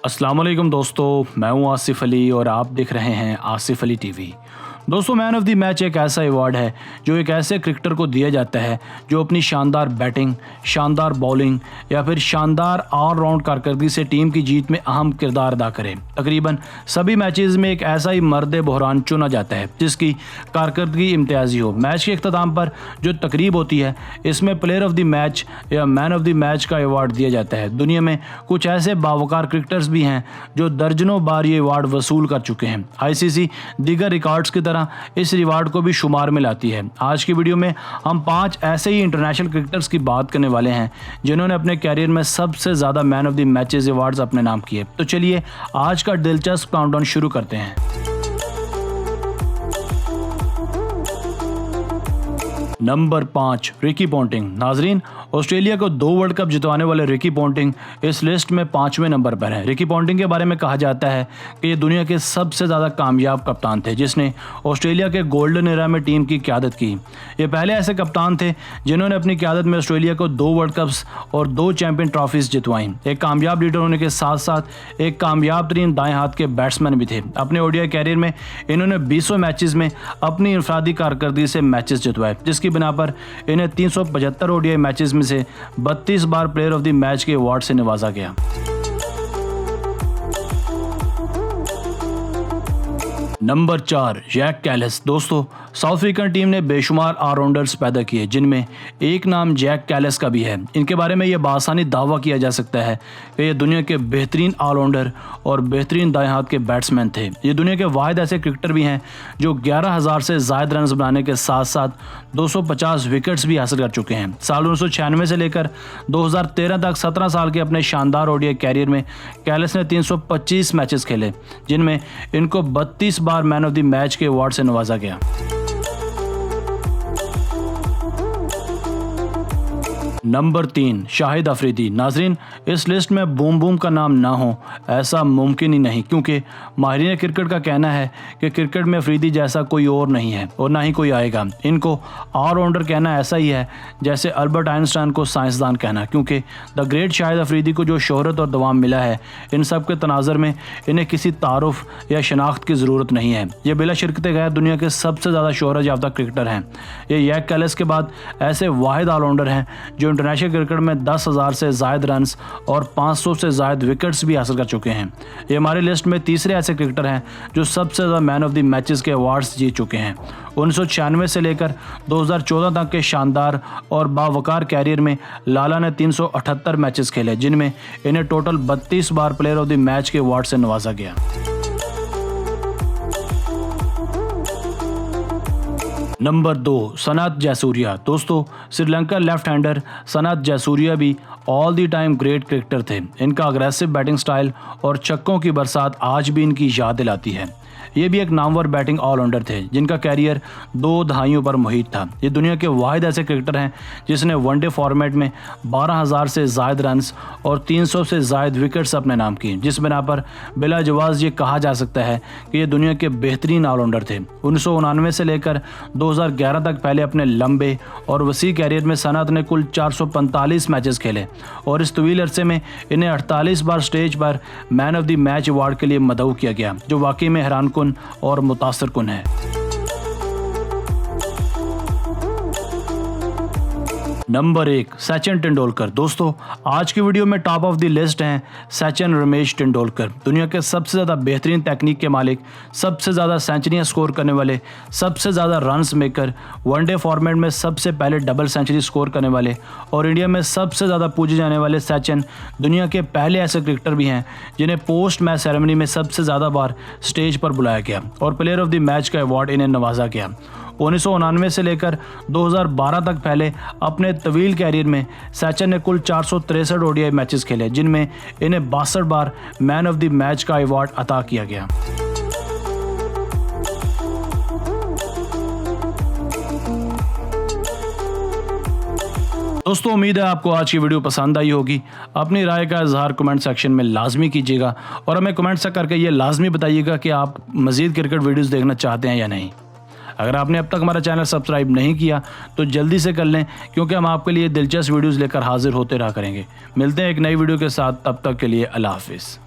अस्सलाम वालेकुम दोस्तों, मैं हूं आसिफ अली और आप देख रहे हैं आसिफ अली टीवी। दोस्तों, मैन ऑफ द मैच एक ऐसा अवार्ड है जो एक ऐसे क्रिकेटर को दिया जाता है जो अपनी शानदार बैटिंग, शानदार बॉलिंग या फिर शानदार ऑलराउंड कारकर्दगी से टीम की जीत में अहम किरदार अदा करे। तकरीबन सभी मैचेस में एक ऐसा ही मर्द बहरान चुना जाता है जिसकी कारकर्दगी इम्तियाजी हो। मैच के अख्ताम पर जो तकरीब होती है, इसमें प्लेयर ऑफ द मैच या मैन ऑफ द मैच का अवार्ड दिया जाता है। दुनिया में कुछ ऐसे बावकार क्रिकेटर्स भी हैं जो दर्जनों बार ये अवार्ड वसूल कर चुके हैं। आईसीसी दीगर रिकॉर्ड्स की तरह इस रिवार्ड को भी शुमार में लाती है। आज की वीडियो में हम 5 ऐसे ही इंटरनेशनल क्रिकेटर्स की बात करने वाले हैं जिन्होंने अपने कैरियर में सबसे ज्यादा man of the matches awards अपने नाम किए। तो चलिए आज का दिलचस्प काउंटडाउन शुरू करते हैं। Number 5, Ricky Ponting. नाजरीन, ऑस्ट्रेलिया को 2 वर्ल्ड कप जितवाने वाले रिकी पॉन्टिंग इस लिस्ट में 5वें नंबर पर है। रिकी पॉन्टिंग के बारे में कहा जाता है कि ये दुनिया के सबसे ज़्यादा कामयाब कप्तान थे जिसने ऑस्ट्रेलिया के गोल्डन एरा में टीम की क़यादत की। ये पहले ऐसे कप्तान थे जिन्होंने अपनी क़यादत में ऑस्ट्रेलिया को 2 वर्ल्ड कप्स और 2 चैंपियन ट्रॉफीज़ जितवाईं। एक कामयाब लीडर होने के साथ साथ एक कामयाब तरीन दाएँ हाथ के बैट्समैन भी थे। अपने ओडीआई कैरियर में इन्होंने 20 मैचेस में अपनी इनफरादी कारकर्दगी से मैचेस जितवाए, जिसकी बिना पर इन्हें 375 ओडीआई मैचेस में से 32 बार प्लेयर ऑफ द मैच के अवार्ड से नवाजा गया। Number 4, Jack Kallis. दोस्तों, साउथ अफ्रीकन टीम ने बेशुमार ऑलराउंडर्स पैदा किए जिनमें एक नाम जैक कैलिस का भी है। इनके बारे में यह बासानी दावा किया जा सकता है कि ये दुनिया के बेहतरीन ऑलराउंडर और बेहतरीन दाएं हाथ के बैट्समैन थे। ये दुनिया के वाहिद ऐसे क्रिकेटर भी हैं जो 11,000 से ज़ायद रन बनाने के साथ साथ 250 विकेट्स भी हासिल कर चुके हैं। साल 1996 से लेकर 2013 तक 17 साल के अपने शानदार ओडीआई कैरियर में कैलिस ने 325 मैचेस खेले जिनमें इनको 32 बार मैन ऑफ द मैच के अवार्ड से नवाजा गया। नंबर 3, शाहिद अफरीदी। नाजरीन, इस लिस्ट में बूम बूम का नाम ना हो ऐसा मुमकिन ही नहीं, क्योंकि माहिरीन क्रिकेट का कहना है कि क्रिकेट में अफरीदी जैसा कोई और नहीं है और ना ही कोई आएगा। इनको ऑलराउंडर कहना ऐसा ही है जैसे अल्बर्ट आइंस्टाइन को साइंसदान कहना, क्योंकि द ग्रेट शाहिद अफरीदी को जो शोहरत और दवाम मिला है, इन सब के तनाज़र में इन्हें किसी तारुफ या शनाख्त की ज़रूरत नहीं है। ये बिला शिरकत गैर दुनिया के सबसे ज़्यादा शोहरत याफ्ता क्रिकेटर हैं। ये जैक कैलिस के बाद ऐसे वाहिद ऑलराउंडर हैं जो इंटरनेशनल क्रिकेट में 10,000 से ज़ायद रन्स और 500 से ज़ायद विकेट्स भी हासिल कर चुके हैं। ये हमारी लिस्ट में तीसरे ऐसे क्रिकेटर हैं जो सबसे ज़्यादा मैन ऑफ द मैचेस के अवार्ड्स जीत चुके हैं। 1996 से लेकर 2014 तक के शानदार और बावकार कैरियर में लाला ने 378 मैचेस खेले जिनमें इन्हें टोटल 32 बार प्लेयर ऑफ द मैच के अवार्ड से नवाजा गया। नंबर 2, सनात जयसूर्या। दोस्तों, श्रीलंका लेफ्ट हैंडर सनात जयसूर्या भी all the time great cricketer थे। इनका अग्रेसिव बैटिंग स्टाइल और छक्कों की बरसात आज भी इनकी याद दिलाती है। ये भी एक नामवर बैटिंग ऑलराउंडर थे जिनका कैरियर 2 दहाइयों पर मुहित था। ये दुनिया के वाहिद ऐसे क्रिकेटर हैं जिसने वनडे फॉर्मेट में 12,000 से ज़ायद रन्स और 300 से ज़ायद विकेट्स अपने नाम की, जिस बिना पर बिला जवाज़ ये कहा जा सकता है कि ये दुनिया के बेहतरीन ऑलराउंडर थे। 1999 से लेकर 2011 तक पहले अपने लंबे और वसी कैरियर में सनात ने कुल 445 मैचेस खेले और इस तवील अरसे में इन्हें 48 बार स्टेज पर man of the match award के लिए मदऊ किया गया, जो वाकई में हैरान कुन और मुतासिर कुन है। नंबर 1, सचिन तेंदुलकर। दोस्तों, आज की वीडियो में टॉप ऑफ द लिस्ट हैं सचिन रमेश तेंदुलकर। दुनिया के सबसे ज़्यादा बेहतरीन तकनीक के मालिक, सबसे ज़्यादा सेंचुरियाँ स्कोर करने वाले, सबसे ज़्यादा रन्स मेकर, वनडे फॉर्मेट में सबसे पहले डबल सेंचुरी स्कोर करने वाले और इंडिया में सबसे ज़्यादा पूजे जाने वाले सचिन दुनिया के पहले ऐसे क्रिकेटर भी हैं जिन्हें पोस्ट मैच सेरेमनी में सबसे ज़्यादा बार स्टेज पर बुलाया गया और प्लेयर ऑफ द मैच का अवार्ड इन्हें नवाजा गया। 1999 से लेकर 2012 तक पहले अपने तवील कैरियर में सचिन ने कुल 463 ओडीआई मैचेस खेले जिनमें इन्हें 62 बार मैन ऑफ द मैच का अवार्ड अता किया गया। दोस्तों, उम्मीद है आपको आज की वीडियो पसंद आई होगी। अपनी राय का इजहार कमेंट सेक्शन में लाजमी कीजिएगा और हमें कमेंट से करके ये लाजमी बताइएगा कि आप मज़ीद क्रिकेट वीडियोस देखना चाहते हैं या नहीं। अगर आपने अब तक हमारा चैनल सब्सक्राइब नहीं किया तो जल्दी से कर लें, क्योंकि हम आपके लिए दिलचस्प वीडियोस लेकर हाजिर होते रहा करेंगे। मिलते हैं एक नई वीडियो के साथ, तब तक के लिए अल्लाह हाफिज़।